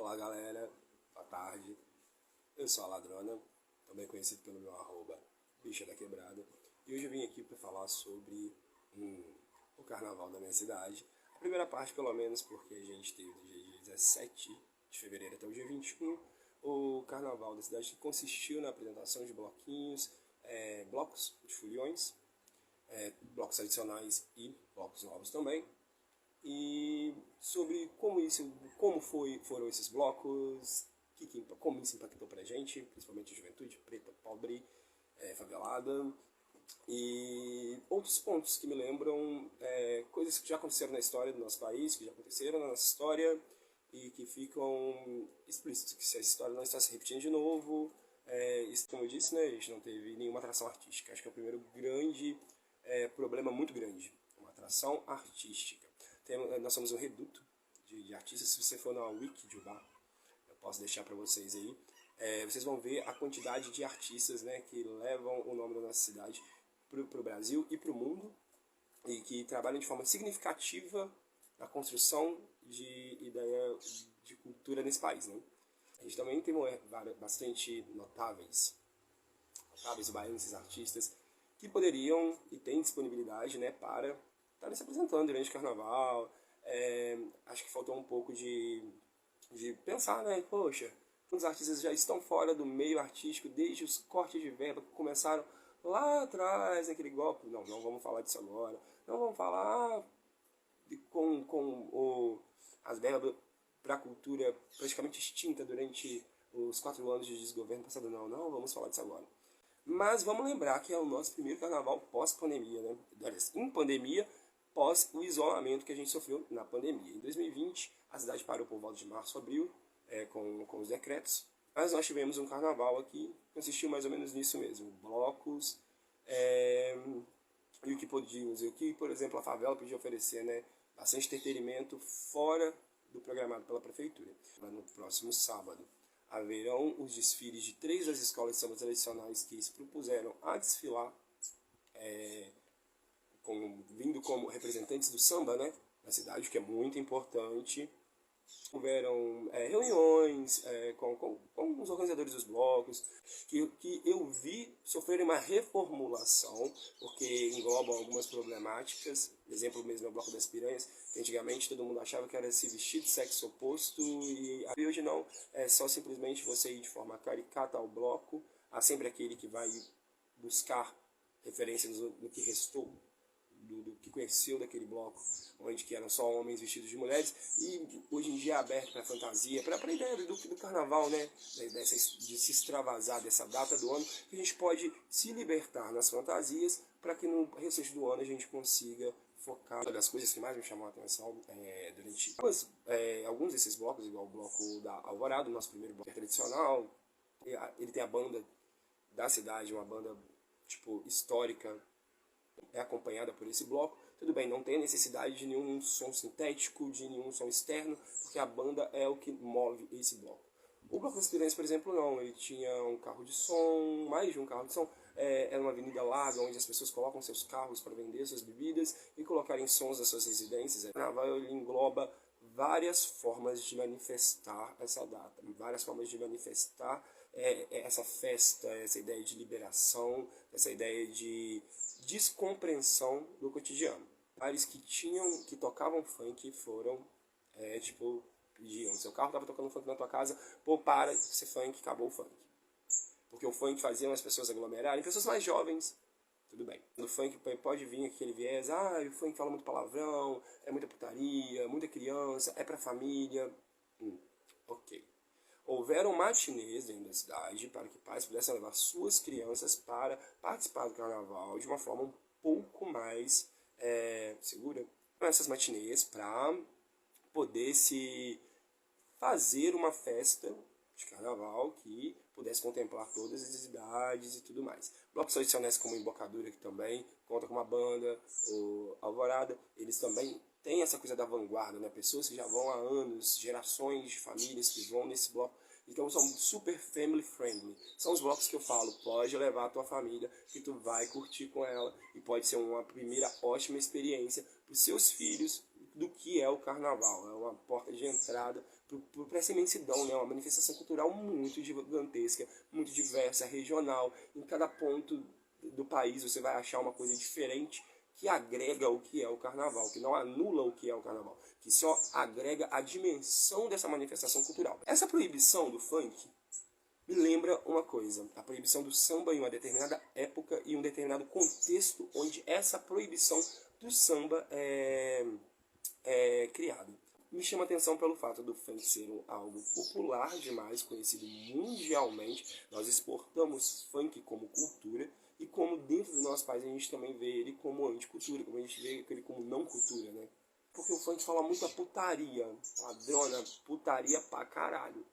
Fala galera, boa tarde, eu sou a Ladrona, também conhecido pelo meu arroba Bicha da Quebrada, e hoje eu vim aqui para falar sobre o carnaval da minha cidade. A primeira parte pelo menos porque a gente teve do dia 17 de fevereiro até o dia 21 o carnaval da cidade, que consistiu na apresentação de bloquinhos, blocos de foliões, blocos tradicionais e blocos novos também. E sobre foram esses blocos, como isso impactou pra gente, principalmente a juventude preta, pobre, favelada, e outros pontos que me lembram coisas que já aconteceram na história do nosso país, que já aconteceram na nossa história, e que ficam explícitos, que se a história não está se repetindo de novo. Isso, como eu disse, né, a gente não teve nenhuma atração artística. Acho que é o primeiro grande problema, muito grande, uma atração artística. Nós somos um reduto de artistas. Se você for na Wiki de Ubá, eu posso deixar para vocês aí, vocês vão ver a quantidade de artistas, né, que levam o nome da nossa cidade para o Brasil e para o mundo, e que trabalham de forma significativa na construção de ideia de cultura nesse país, né? A gente também tem bastante notáveis baianos, artistas que poderiam e têm disponibilidade, né, para estarem se apresentando durante o carnaval. Acho que faltou um pouco de pensar, né, poxa, os artistas já estão fora do meio artístico desde os cortes de verba que começaram lá atrás, aquele golpe. Não vamos falar disso agora. Não vamos falar as verbas para a cultura praticamente extinta durante os 4 anos de desgoverno passado. Não vamos falar disso agora. Mas vamos lembrar que é o nosso primeiro carnaval pós-pandemia, né? Em pandemia, pós o isolamento que a gente sofreu na pandemia. Em 2020, a cidade parou por volta de março, abril, com os decretos. Mas nós tivemos um carnaval aqui, consistiu mais ou menos nisso mesmo. Blocos, e o que, por exemplo, a favela podia oferecer, né? Bastante entretenimento fora do programado pela prefeitura. No próximo sábado haverão os desfiles de 3 das escolas de samba tradicionais que se propuseram a desfilar, vindo como representantes do samba, né, na cidade, o que é muito importante. Houveram reuniões com os organizadores dos blocos, que eu vi sofrerem uma reformulação, porque englobam algumas problemáticas. Exemplo mesmo é o Bloco das Piranhas, que antigamente todo mundo achava que era se vestir de sexo oposto, e hoje não, é só simplesmente você ir de forma caricata ao bloco. Há sempre aquele que vai buscar referências no que restou, do que conheceu daquele bloco, onde que eram só homens vestidos de mulheres, e hoje em dia é aberto para fantasia, para a ideia do carnaval, né, de se extravasar dessa data do ano, que a gente pode se libertar nas fantasias, para que no restante do ano a gente consiga focar. Uma das coisas que mais me chamou a atenção durante alguns desses blocos, igual o bloco da Alvorada, o nosso primeiro bloco tradicional, ele tem a banda da cidade, uma banda tipo histórica, acompanhada por esse bloco. Tudo bem, não tem necessidade de nenhum som sintético, de nenhum som externo, porque a banda é o que move esse bloco. O Bloco das Piranhas, por exemplo, não. Ele tinha um carro de som, mais de um carro de som. Era uma avenida larga, onde as pessoas colocam seus carros para vender suas bebidas e colocarem sons das suas residências. O carnaval, ele engloba várias formas de manifestar essa data, várias formas de manifestar essa festa, essa ideia de liberação, essa ideia de descompreensão do cotidiano. Vários que tocavam funk foram, pediam. Seu carro estava tocando funk na tua casa, para de ser funk, acabou o funk. Porque o funk fazia as pessoas aglomerarem, pessoas mais jovens, tudo bem. No funk pode vir aquele viés, o funk fala muito palavrão, é muita putaria, muita criança, é pra família. Ok. Houveram matinês dentro da cidade para que pais pudessem levar suas crianças para participar do carnaval de uma forma um pouco mais segura. Essas matinês para poder se fazer uma festa de carnaval que pudesse contemplar todas as idades e tudo mais. Blocos tradicionais como Embocadura, que também conta com uma banda, o Alvorada, eles também têm essa coisa da vanguarda, né? Pessoas que já vão há anos, gerações de famílias que vão nesse bloco. Então são super family friendly. São os blocos que eu falo, pode levar a tua família, que tu vai curtir com ela, e pode ser uma primeira ótima experiência para os seus filhos, do que é o carnaval. É uma porta de entrada para essa imensidão, né? Uma manifestação cultural muito gigantesca, muito diversa, regional. Em cada ponto do país você vai achar uma coisa diferente que agrega o que é o carnaval, que não anula o que é o carnaval, que só agrega a dimensão dessa manifestação cultural. Essa proibição do funk me lembra uma coisa, a proibição do samba em uma determinada época e um determinado contexto onde essa proibição do samba é criada. Me chama a atenção pelo fato do funk ser algo popular demais, conhecido mundialmente. Nós exportamos funk como cultura e como dentro do nosso país a gente também vê ele como anticultura, como a gente vê ele como não cultura, né? Porque o funk fala muita putaria, padrona, putaria pra caralho.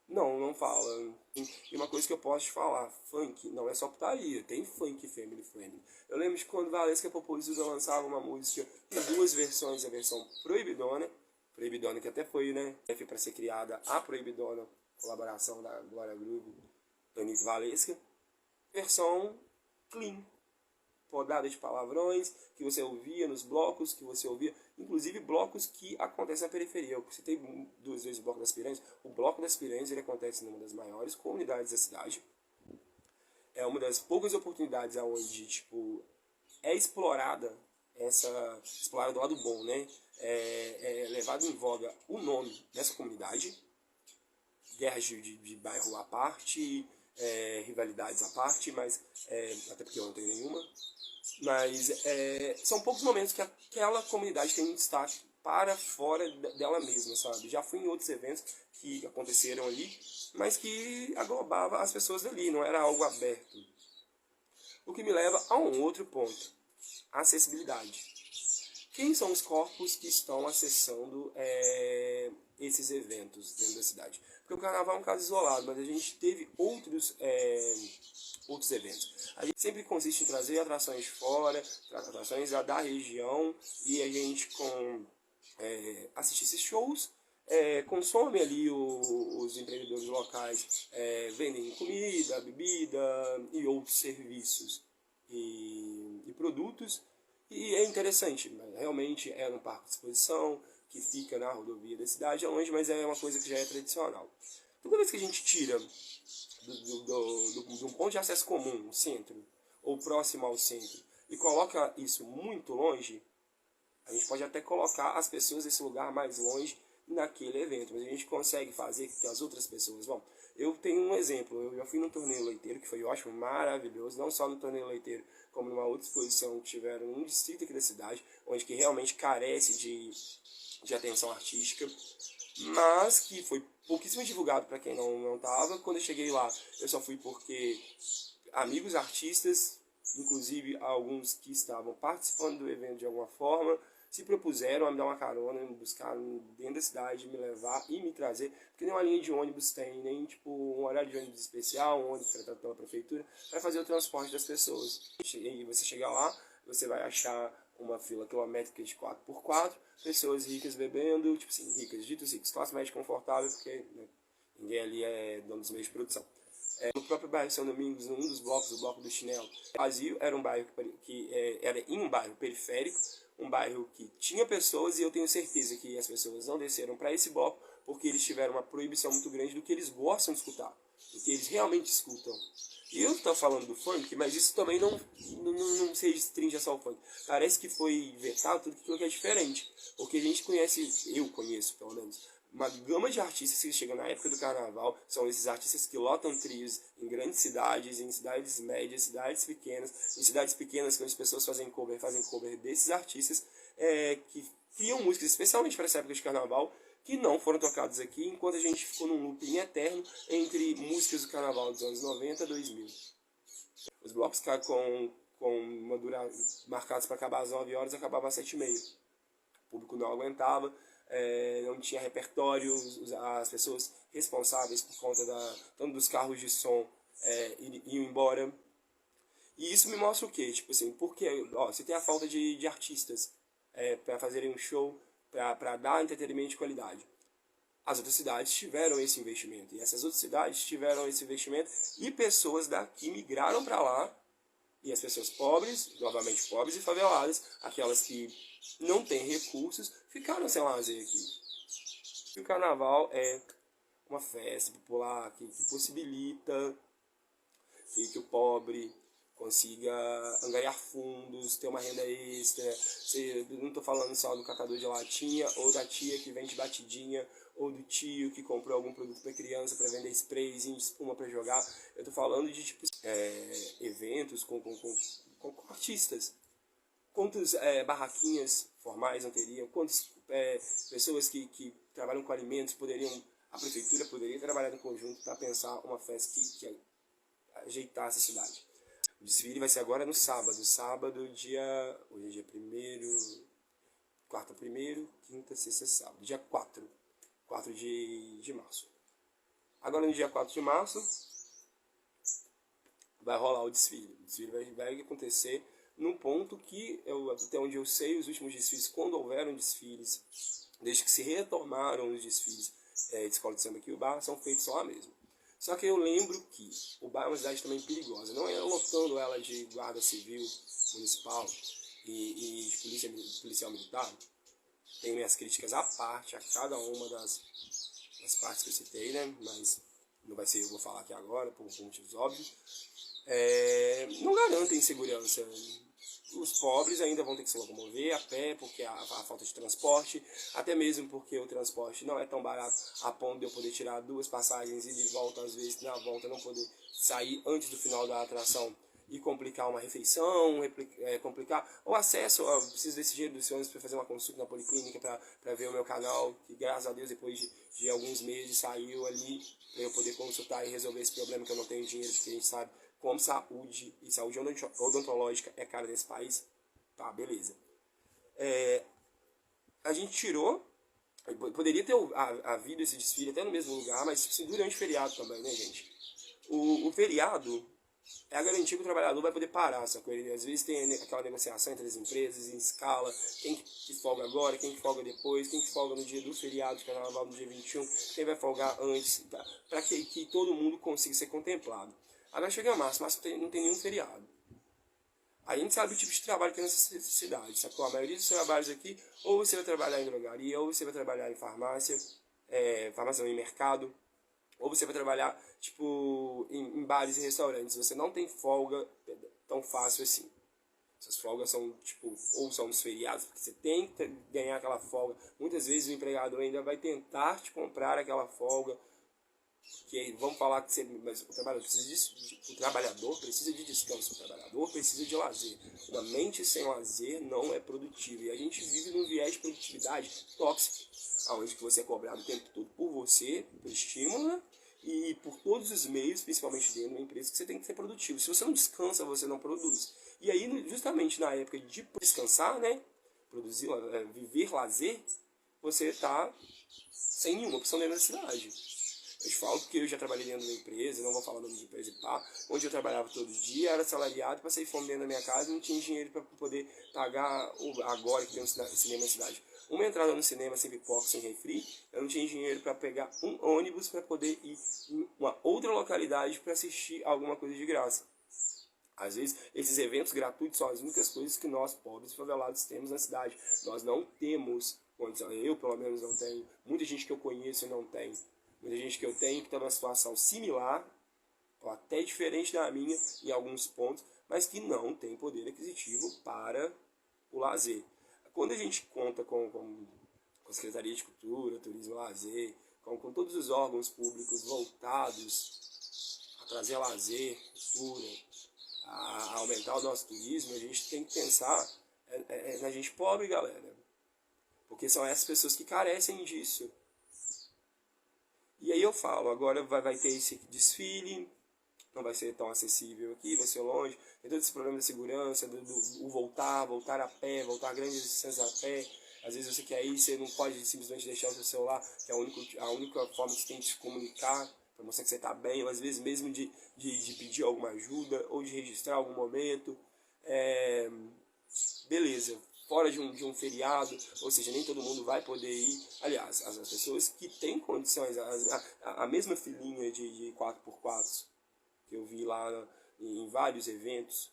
Não, não fala. E uma coisa que eu posso te falar, funk não é só putaria, tem funk family friendly. Eu lembro de quando Valesca Popozuda lançava uma música em duas versões, a versão Proibidona que até foi, né, para ser criada a Proibidona, colaboração da Glória Groove, Anitta Valesca, versão clean, podada de palavrões, que você ouvia nos blocos, que você ouvia, inclusive blocos que acontecem na periferia. Eu citei duas vezes o Bloco das Piranhas. O Bloco das Piranhas ele acontece numa das maiores comunidades da cidade. É uma das poucas oportunidades onde tipo, é explorada do lado bom, né? É levado em voga o nome dessa comunidade, guerras de bairro à parte, rivalidades à parte, mas até porque eu não tenho nenhuma. Mas são poucos momentos que aquela comunidade tem um destaque para fora dela mesma, sabe? Já fui em outros eventos que aconteceram ali, mas que aglobava as pessoas dali, não era algo aberto. O que me leva a um outro ponto, a acessibilidade. Quem são os corpos que estão acessando esses eventos dentro da cidade? Porque o carnaval é um caso isolado, mas a gente teve outros eventos. A gente sempre consiste em trazer atrações de fora, atrações da região, e a gente assiste esses shows, consome ali os empreendedores locais, vendem comida, bebida e outros serviços e produtos. E é interessante, realmente é um parque de exposição que fica na rodovia da cidade, é longe, mas é uma coisa que já é tradicional. Toda vez que a gente tira de um ponto de acesso comum, um centro, ou próximo ao centro, e coloca isso muito longe, a gente pode até colocar as pessoas nesse lugar mais longe naquele evento, mas a gente consegue fazer com que as outras pessoas vão. Eu tenho um exemplo, eu já fui num torneio leiteiro, que foi ótimo, maravilhoso, não só no torneio leiteiro, como numa outra exposição que tiveram em um distrito aqui da cidade, onde que realmente carece de atenção artística, mas que foi pouquíssimo divulgado para quem não estava. Quando eu cheguei lá, eu só fui porque amigos artistas, inclusive alguns que estavam participando do evento de alguma forma, se propuseram a me dar uma carona, me buscar dentro da cidade, me levar e me trazer, porque nenhuma linha de ônibus tem, nem tipo um horário de ônibus especial, um ônibus tratado pela prefeitura, para fazer o transporte das pessoas. E você chegar lá, você vai achar uma fila quilométrica de 4x4, pessoas ricas bebendo, tipo assim, ricas, ditos ricos, classe média confortável, porque né, ninguém ali é dono dos meios de produção. No próprio bairro São Domingos, num dos blocos, o bloco do Chinelo, vazio, era um bairro que era em um bairro periférico, um bairro que tinha pessoas, e eu tenho certeza que as pessoas não desceram para esse bloco porque eles tiveram uma proibição muito grande do que eles gostam de escutar, do que eles realmente escutam. E eu estou falando do funk, mas isso também não se restringe só ao funk. Parece que foi vetado tudo aquilo que é diferente. Porque a gente conhece, eu conheço pelo menos, uma gama de artistas que chegam na época do carnaval. São esses artistas que lotam trios em grandes cidades, em cidades médias, cidades pequenas. Em cidades pequenas, quando as pessoas fazem cover desses artistas que criam músicas especialmente para essa época de carnaval, que não foram tocados aqui, enquanto a gente ficou num looping eterno entre músicas do carnaval dos anos 90 a 2000. Os blocos com uma duração marcados para acabar às 9 horas, acabavam às 7h30. O público não aguentava, não tinha repertório, as pessoas responsáveis por conta tanto dos carros de som iam embora. E isso me mostra o quê? Tipo assim, porque você tem a falta de artistas para fazerem um show, para dar entretenimento de qualidade. As outras cidades tiveram esse investimento, e essas outras cidades tiveram esse investimento, e pessoas daqui migraram para lá E as pessoas pobres, novamente pobres e faveladas, aquelas que não têm recursos, ficaram sem lazer aqui. E o carnaval é uma festa popular que possibilita que o pobre consiga angariar fundos, ter uma renda extra. Não estou falando só do catador de latinha, ou da tia que vende batidinha, ou do tio que comprou algum produto para criança para vender sprays de espuma para jogar. Eu estou falando de tipo, eventos com artistas. Quantas barraquinhas formais não teriam? Quantas pessoas que trabalham com alimentos a prefeitura poderia trabalhar em conjunto para pensar uma festa que ajeitasse a cidade. O desfile vai ser agora no sábado. Hoje é dia 1º, quarta 1º, quinta, sexta, sábado. Dia 4 de março. Agora no dia 4 de março vai rolar o desfile. O desfile vai acontecer num ponto que, até onde eu sei, os últimos desfiles, quando houveram desfiles, desde que se retomaram os desfiles de escola de samba aqui, o bar são feitos lá mesmo. Só que eu lembro que o bar é uma cidade também perigosa, não é lotando ela de guarda civil municipal e de policial militar. Tenho minhas críticas à parte, a cada uma das partes que eu citei, né? Mas não vai ser eu vou falar aqui agora, por motivos óbvios. Não garantem segurança. Os pobres ainda vão ter que se locomover a pé, porque a falta de transporte, até mesmo porque o transporte não é tão barato a ponto de eu poder tirar 2 passagens e de volta, às vezes na volta não poder sair antes do final da atração e complicar uma refeição, complicar o acesso. Eu preciso desse dinheiro dos ônibus para fazer uma consulta na policlínica, para ver o meu canal, que graças a Deus depois de alguns meses saiu ali, para eu poder consultar e resolver esse problema, que eu não tenho dinheiro, porque a gente sabe como saúde odontológica é cara nesse país. Tá, beleza. A gente tirou, poderia ter havido esse desfile até no mesmo lugar, mas durante o feriado também, né, gente? O feriado é a garantia que o trabalhador vai poder parar, sacou? Às vezes tem aquela negociação entre as empresas em escala, quem que folga agora, quem que folga depois, quem que folga no dia do feriado, de carnaval, no dia 21, quem vai folgar antes, para que todo mundo consiga ser contemplado. Agora chega março não tem nenhum feriado. A gente sabe o tipo de trabalho que tem nessa cidade, sacou? A maioria dos trabalhos aqui, ou você vai trabalhar em drogaria, ou você vai trabalhar em farmácia, farmácia não, em mercado, ou você vai trabalhar, tipo, em bares e restaurantes. Você não tem folga tão fácil assim. Essas folgas são, tipo, ou são nos feriados, porque você tem que ganhar aquela folga. Muitas vezes o empregador ainda vai tentar te comprar aquela folga, que vamos falar que mas o trabalhador precisa de descanso, o trabalhador precisa de lazer. Uma mente sem lazer não é produtiva. E a gente vive num viés de produtividade tóxico, onde que você é cobrado o tempo todo por você, por estímulo, né? E por todos os meios, principalmente dentro de uma empresa, que você tem que ser produtivo. Se você não descansa, você não produz. E aí, justamente na época de descansar, né? Produzir, viver lazer, você está sem nenhuma opção dentro da cidade. Eu te falo porque eu já trabalhei dentro de uma empresa, não vou falar o nome de empresa e pá, onde eu trabalhava todo dia, era salariado, passei fome dentro da minha casa e não tinha dinheiro para poder pagar, agora que tem um cinema na cidade, uma entrada no cinema sem pipoca, sem refri, eu não tinha dinheiro para pegar um ônibus para poder ir em uma outra localidade para assistir alguma coisa de graça. Às vezes, esses eventos gratuitos são as únicas coisas que nós, pobres favelados, temos na cidade. Nós não temos condição, eu pelo menos não tenho, muita gente que eu conheço não tem. Muita gente que eu tenho que está numa situação similar, ou até diferente da minha em alguns pontos, mas que não tem poder aquisitivo para o lazer. Quando a gente conta com a Secretaria de Cultura, Turismo e Lazer, com todos os órgãos públicos voltados a trazer lazer, cultura, a aumentar o nosso turismo, a gente tem que pensar na gente pobre, galera. Porque são essas pessoas que carecem disso. E aí eu falo, agora vai ter esse desfile, não vai ser tão acessível aqui, vai ser longe, tem todo esse problema de segurança, do voltar a pé, voltar grandes distâncias a pé. Às vezes você quer ir, você não pode simplesmente deixar o seu celular, que é a única forma que você tem de se comunicar, para mostrar que você está bem, ou às vezes mesmo de pedir alguma ajuda, ou de registrar algum momento. Beleza. Fora de um feriado, ou seja, nem todo mundo vai poder ir. Aliás, as pessoas que têm condições, a mesma filinha de 4x4 que eu vi lá em vários eventos,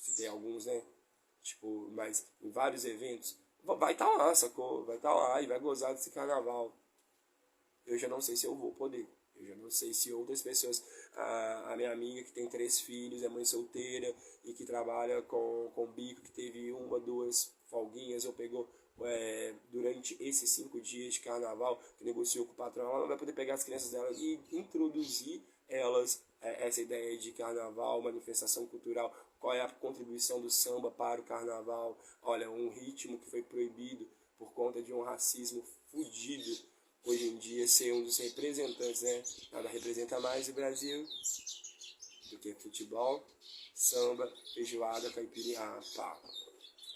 citei alguns, né? Tipo, mas em vários eventos, vai estar lá, sacou? Vai estar lá e vai gozar desse carnaval. Eu já não sei se eu vou poder. Eu já não sei se outras pessoas, a minha amiga que tem 3 filhos, é mãe solteira e que trabalha com bico, que teve 1, 2 folguinhas ou pegou durante esses 5 dias de carnaval, que negociou com o patrão, ela não vai poder pegar as crianças dela e introduzir elas essa ideia de carnaval, manifestação cultural, qual é a contribuição do samba para o carnaval. Olha, um ritmo que foi proibido por conta de um racismo fudido, hoje em dia ser um dos representantes, né? Nada representa mais o Brasil do que futebol, samba, feijoada, caipirinha, pá.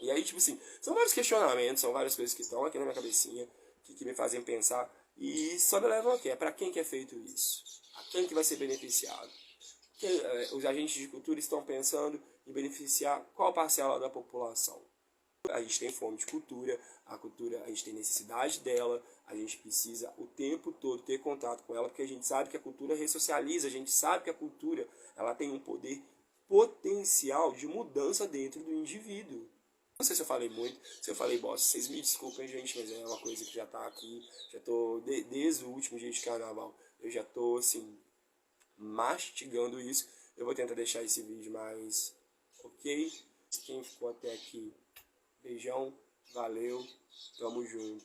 E aí, tipo assim, são vários questionamentos, são várias coisas que estão aqui na minha cabecinha, que me fazem pensar, e só me levam aqui, é para quem que é feito isso? A quem que vai ser beneficiado? Os agentes de cultura estão pensando em beneficiar qual parcela da população? A gente tem fome de cultura, a cultura, a gente tem necessidade dela, a gente precisa o tempo todo ter contato com ela, porque a gente sabe que a cultura ressocializa, a gente sabe que a cultura ela tem um poder potencial de mudança dentro do indivíduo. Não sei se eu falei muito, se eu falei bosta, vocês me desculpem, gente, mas é uma coisa que já tá aqui, já tô desde o último dia de carnaval, eu já tô assim, mastigando isso. Eu vou tentar deixar esse vídeo mais ok. Quem ficou até aqui, beijão, valeu, tamo junto.